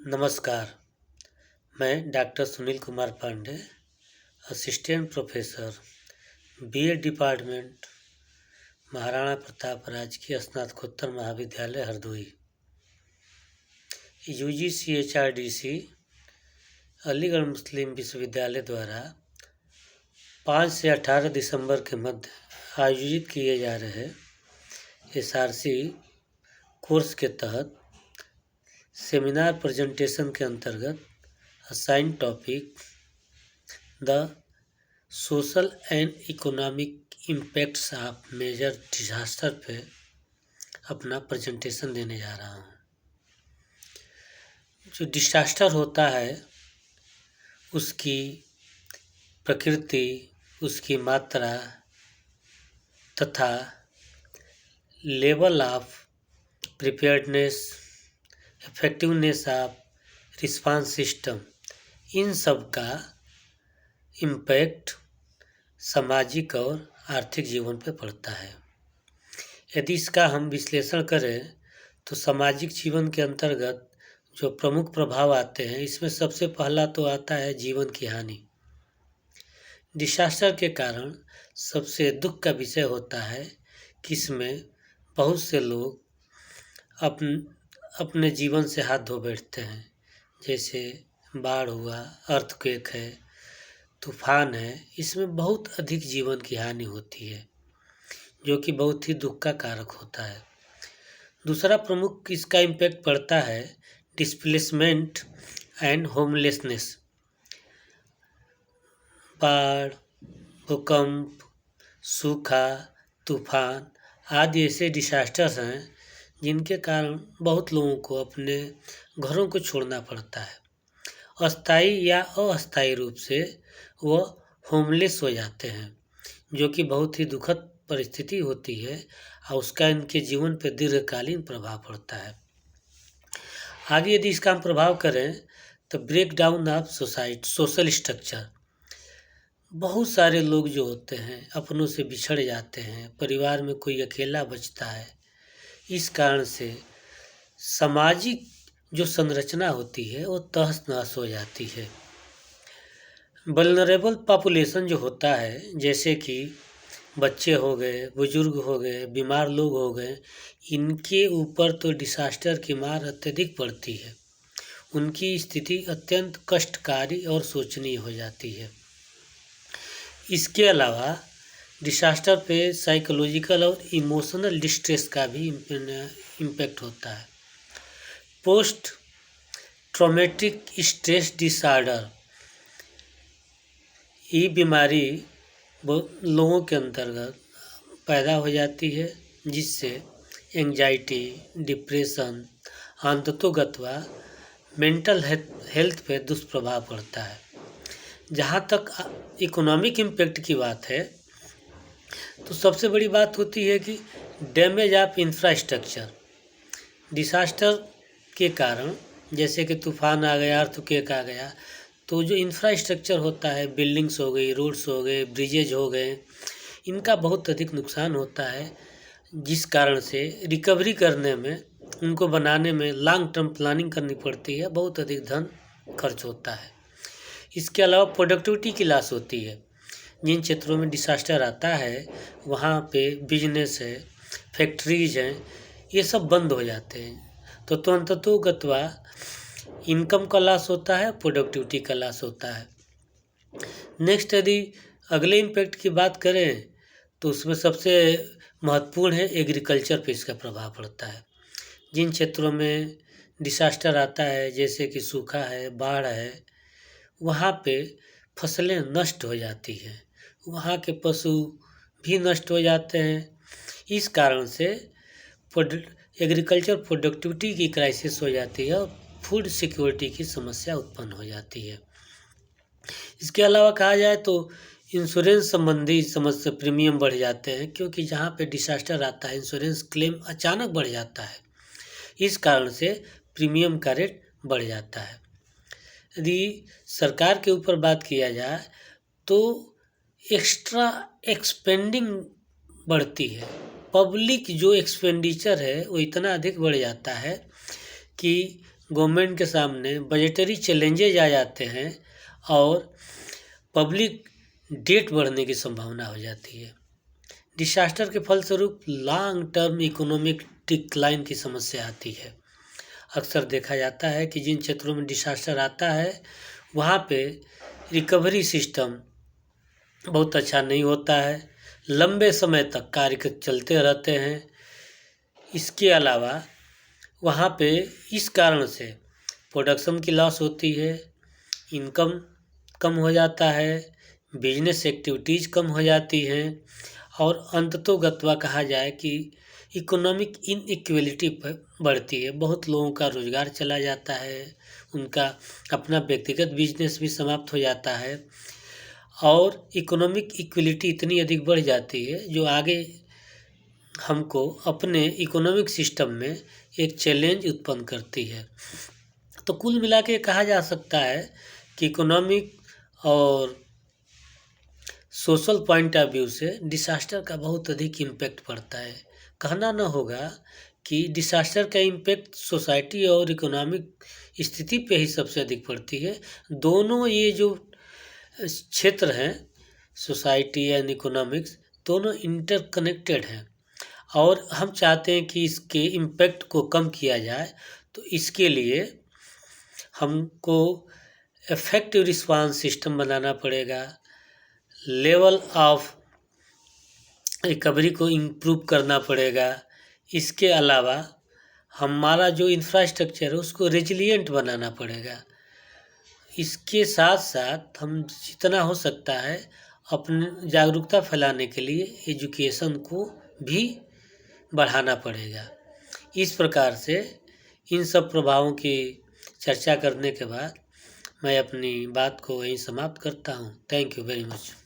नमस्कार। मैं doctor Sunil Kumar Pandey, assistant professor, BEd department, Maharana Pratap राजकीय स्नातकोत्तर महाविद्यालय हरदोई, UGCHRDC अलीगढ़ मुस्लिम विश्वविद्यालय द्वारा 5 से 18 दिसंबर के मध्य आयोजित किए जा रहे SRC कोर्स के तहत सेमिनार प्रेजेंटेशन के अंतर्गत assign topic the social and economic impacts of major disaster पे अपना प्रेजेंटेशन देने जा रहा हूँ। जो डिजास्टर होता है उसकी प्रकृति, उसकी मात्रा तथा level of preparedness, effectiveness of response system, इन सब का इम्पैक्ट सामाजिक और आर्थिक जीवन पे पड़ता है। यदि इसका हम विश्लेषण करें तो सामाजिक जीवन के अंतर्गत जो प्रमुख प्रभाव आते हैं, इसमें सबसे पहला तो आता है जीवन की हानि। डिजास्टर के कारण सबसे दुख का विषय होता है कि इसमें बहुत से लोग अपने जीवन से हाथ धो बैठते हैं। जैसे बाढ़ हुआ, अर्थक्वेक है, तूफान है, इसमें बहुत अधिक जीवन की हानि होती है, जो कि बहुत ही दुख का कारक होता है। दूसरा प्रमुख इसका इम्पैक्ट पड़ता है डिस्प्लेसमेंट एंड होमलेसनेस। बाढ़, भूकंप, सूखा, तूफान आदि ऐसे डिजास्टर्स हैं जिनके कारण बहुत लोगों को अपने घरों को छोड़ना पड़ता है। अस्थायी या अस्थायी रूप से वह होमलेस हो जाते हैं, जो कि बहुत ही दुखद परिस्थिति होती है और उसका इनके जीवन पर दीर्घकालीन प्रभाव पड़ता है। आगे यदि इसका हम प्रभाव करें तो break down of social structure. बहुत सारे लोग जो होते हैं अपनों से बिछड़ जाते हैं, परिवार में कोई अकेला बचता है। इस कारण से सामाजिक जो संरचना होती है वो तहस नहस हो जाती है। वल्नरेबल पॉपुलेशन जो होता है, जैसे कि बच्चे हो गए, बुजुर्ग हो गए, बीमार लोग हो गए, इनके ऊपर तो डिजास्टर की मार अत्यधिक पड़ती है। उनकी स्थिति अत्यंत कष्टकारी और शोचनीय हो जाती है। इसके अलावा डिजास्टर पे साइकोलॉजिकल और इमोशनल डिस्ट्रेस का भी इम्पैक्ट होता है। पोस्ट ट्रॉमेटिक स्ट्रेस डिसऑर्डर, ये बीमारी लोगों के अंतर्गत पैदा हो जाती है, जिससे एंजाइटी, डिप्रेशन, अंततोगत्वा मेंटल हेल्थ पे दुष्प्रभाव पड़ता है। जहाँ तक इकोनॉमिक इम्पैक्ट की बात है तो सबसे बड़ी बात होती है कि डैमेज ऑफ इंफ्रास्ट्रक्चर। डिजास्टर के कारण जैसे कि तूफान आ गया, अर्थक्वेक आ गया, तो जो इंफ्रास्ट्रक्चर होता है, बिल्डिंग्स हो गई, रोड्स हो गए, ब्रिजेज हो गए, इनका बहुत अधिक नुकसान होता है, जिस कारण से रिकवरी करने में, उनको बनाने में लॉन्ग टर्म प्लानिंग करनी पड़ती है, बहुत अधिक धन खर्च होता है। इसके अलावा प्रोडक्टिविटी की लॉस होती है। जिन क्षेत्रों में डिजास्टर आता है वहाँ पे बिजनेस है, फैक्ट्रीज हैं, ये सब बंद हो जाते हैं, तो अंततोगत्वा इनकम का लॉस होता है, प्रोडक्टिविटी का लॉस होता है। नेक्स्ट यदि अगले इम्पैक्ट की बात करें तो उसमें सबसे महत्वपूर्ण है एग्रीकल्चर पे इसका प्रभाव पड़ता है। जिन क्षेत्रों में डिजास्टर आता है, जैसे कि सूखा है, बाढ़ है, वहाँ पे फसलें नष्ट हो जाती हैं, वहाँ के पशु भी नष्ट हो जाते हैं। इस कारण से एग्रीकल्चर प्रोडक्टिविटी की क्राइसिस हो जाती है और फूड सिक्योरिटी की समस्या उत्पन्न हो जाती है। इसके अलावा कहा जाए तो इंश्योरेंस संबंधी समस्या, प्रीमियम बढ़ जाते हैं, क्योंकि जहाँ पे डिजास्टर आता है इंश्योरेंस क्लेम अचानक बढ़ जाता है। इस कारण से प्रीमियम का रेट बढ़ जाता है। यदि सरकार के ऊपर बात किया जाए तो एक्स्ट्रा एक्सपेंडिंग बढ़ती है। पब्लिक जो एक्सपेंडिचर है वो इतना अधिक बढ़ जाता है कि गवर्नमेंट के सामने बजटरी चैलेंजेज आ जाते हैं और पब्लिक डेट बढ़ने की संभावना हो जाती है। डिसास्टर के फलस्वरूप लॉन्ग टर्म इकोनॉमिक डिक्लाइन की समस्या आती है। अक्सर देखा जाता है कि जिन क्षेत्रों में डिसास्टर आता है वहाँ पे रिकवरी सिस्टम बहुत अच्छा नहीं होता है, लंबे समय तक कार्य चलते रहते हैं। इसके अलावा वहाँ पे इस कारण से प्रोडक्शन की लॉस होती है, इनकम कम हो जाता है, बिजनेस एक्टिविटीज़ कम हो जाती हैं और अंततोगत्वा कहा जाए कि इकोनॉमिक इनइक्वलिटी बढ़ती है। बहुत लोगों का रोज़गार चला जाता है, उनका अपना व्यक्तिगत बिजनेस भी समाप्त हो जाता है और इकोनॉमिक इक्वलिटी इतनी अधिक बढ़ जाती है जो आगे हमको अपने इकोनॉमिक सिस्टम में एक चैलेंज उत्पन्न करती है। तो कुल मिला के कहा जा सकता है कि इकोनॉमिक और सोशल पॉइंट ऑफ व्यू से डिसास्टर का बहुत अधिक इम्पैक्ट पड़ता है। कहना न होगा कि डिसास्टर का इम्पैक्ट सोसाइटी और इकोनॉमिक स्थिति पे ही सबसे अधिक पड़ती है। दोनों ये जो क्षेत्र हैं, सोसाइटी एंड इकोनॉमिक्स, दोनों इंटरकनेक्टेड हैं और हम चाहते हैं कि इसके इम्पैक्ट को कम किया जाए। तो इसके लिए हमको इफेक्टिव रिस्पांस सिस्टम बनाना पड़ेगा, लेवल ऑफ रिकवरी को इम्प्रूव करना पड़ेगा। इसके अलावा हमारा जो इंफ्रास्ट्रक्चर है उसको रेजिलिएंट बनाना पड़ेगा। इसके साथ साथ हम जितना हो सकता है अपने जागरूकता फैलाने के लिए एजुकेशन को भी बढ़ाना पड़ेगा। इस प्रकार से इन सब प्रभावों की चर्चा करने के बाद मैं अपनी बात को यहीं समाप्त करता हूँ। Thank you very much.